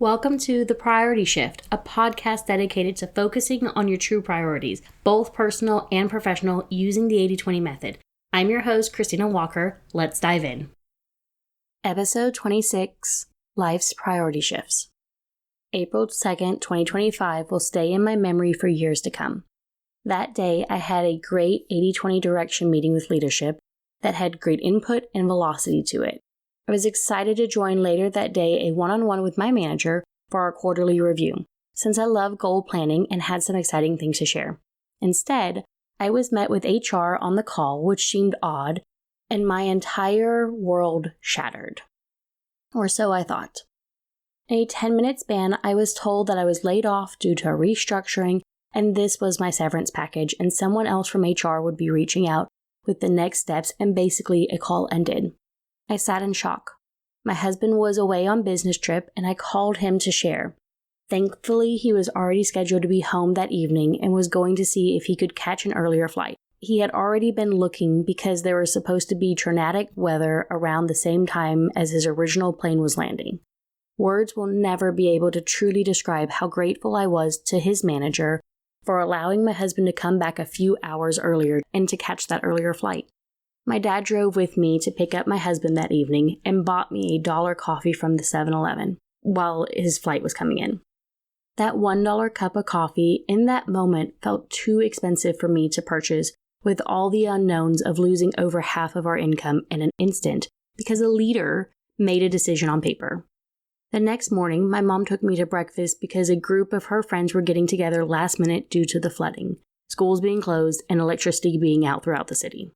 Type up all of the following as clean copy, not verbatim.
Welcome to The Priority Shift, a podcast dedicated to focusing on your true priorities, both personal and professional, using the 80/20 method. I'm your host, Christina Walker. Let's dive in. Episode 26, Life's Priority Shifts. April 2nd, 2025 will stay in my memory for years to come. That day, I had a great 80/20 direction meeting with leadership that had great input and velocity to it. I was excited to join later that day a one-on-one with my manager for our quarterly review, since I love goal planning and had some exciting things to share. Instead, I was met with HR on the call, which seemed odd, and my entire world shattered. Or so I thought. In a 10-minute span, I was told that I was laid off due to a restructuring, and this was my severance package, and someone else from HR would be reaching out with the next steps, and basically a call ended. I sat in shock. My husband was away on business trip, and I called him to share. Thankfully, he was already scheduled to be home that evening and was going to see if he could catch an earlier flight. He had already been looking because there was supposed to be tornadic weather around the same time as his original plane was landing. Words will never be able to truly describe how grateful I was to his manager for allowing my husband to come back a few hours earlier and to catch that earlier flight. My dad drove with me to pick up my husband that evening and bought me a $1 coffee from the 7-Eleven while his flight was coming in. That $1 cup of coffee in that moment felt too expensive for me to purchase with all the unknowns of losing over half of our income in an instant because a leader made a decision on paper. The next morning, my mom took me to breakfast because a group of her friends were getting together last minute due to the flooding, schools being closed, and electricity being out throughout the city.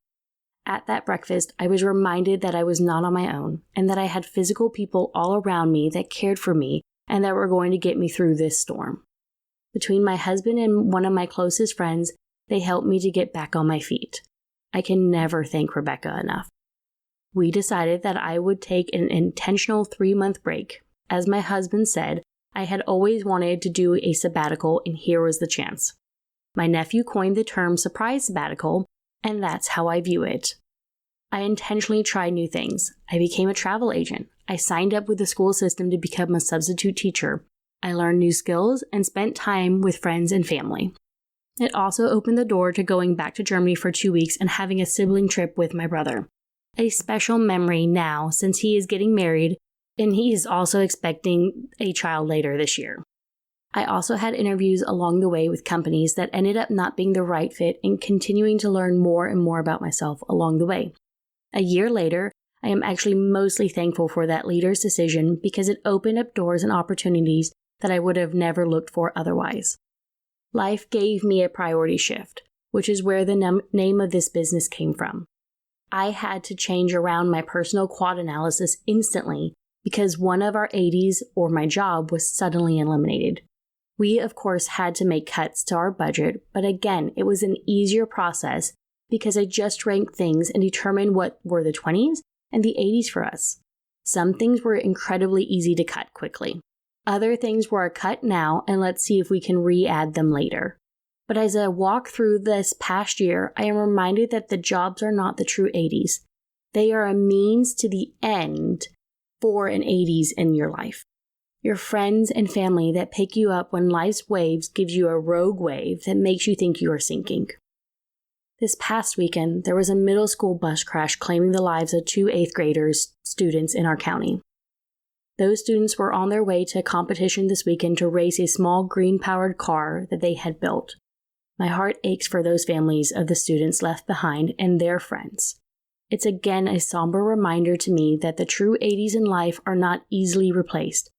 At that breakfast, I was reminded that I was not on my own and that I had physical people all around me that cared for me and that were going to get me through this storm. Between my husband and one of my closest friends, they helped me to get back on my feet. I can never thank Rebecca enough. We decided that I would take an intentional 3-month break. As my husband said, I had always wanted to do a sabbatical, and here was the chance. My nephew coined the term surprise sabbatical, and that's how I view it. I intentionally tried new things. I became a travel agent. I signed up with the school system to become a substitute teacher. I learned new skills and spent time with friends and family. It also opened the door to going back to Germany for 2 weeks and having a sibling trip with my brother. A special memory now since he is getting married and he is also expecting a child later this year. I also had interviews along the way with companies that ended up not being the right fit and continuing to learn more and more about myself along the way. A year later, I am actually mostly thankful for that leader's decision because it opened up doors and opportunities that I would have never looked for otherwise. Life gave me a priority shift, which is where the name of this business came from. I had to change around my personal quad analysis instantly because one of our 80s, or my job, was suddenly eliminated. We, of course, had to make cuts to our budget, but again, it was an easier process because I just ranked things and determined what were the 20s and the 80s for us. Some things were incredibly easy to cut quickly. Other things were a cut now, and let's see if we can re-add them later. But as I walk through this past year, I am reminded that the jobs are not the true 80s. They are a means to the end for an 80s in your life. Your friends and family that pick you up when life's waves gives you a rogue wave that makes you think you are sinking. This past weekend, there was a middle school bus crash claiming the lives of 2 8th graders students in our county. Those students were on their way to a competition this weekend to race a small green-powered car that they had built. My heart aches for those families of the students left behind and their friends. It's again a somber reminder to me that the true 80s in life are not easily replaced.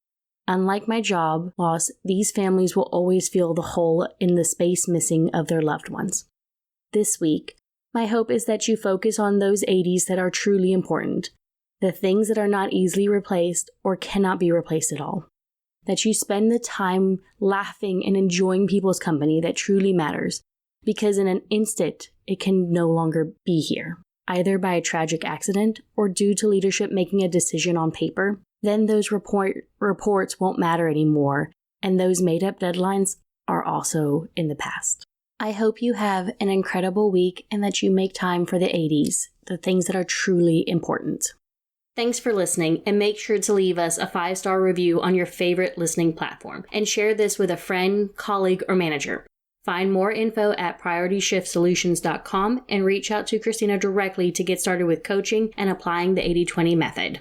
Unlike my job loss, these families will always feel the hole in the space missing of their loved ones. This week, my hope is that you focus on those 80s that are truly important, the things that are not easily replaced or cannot be replaced at all. That you spend the time laughing and enjoying people's company that truly matters, because in an instant, it can no longer be here, either by a tragic accident or due to leadership making a decision on paper. Then those reports won't matter anymore, and those made-up deadlines are also in the past. I hope you have an incredible week and that you make time for the 80s, the things that are truly important. Thanks for listening, and make sure to leave us a 5-star review on your favorite listening platform, and share this with a friend, colleague, or manager. Find more info at PriorityShiftSolutions.com and reach out to Christina directly to get started with coaching and applying the 80-20 method.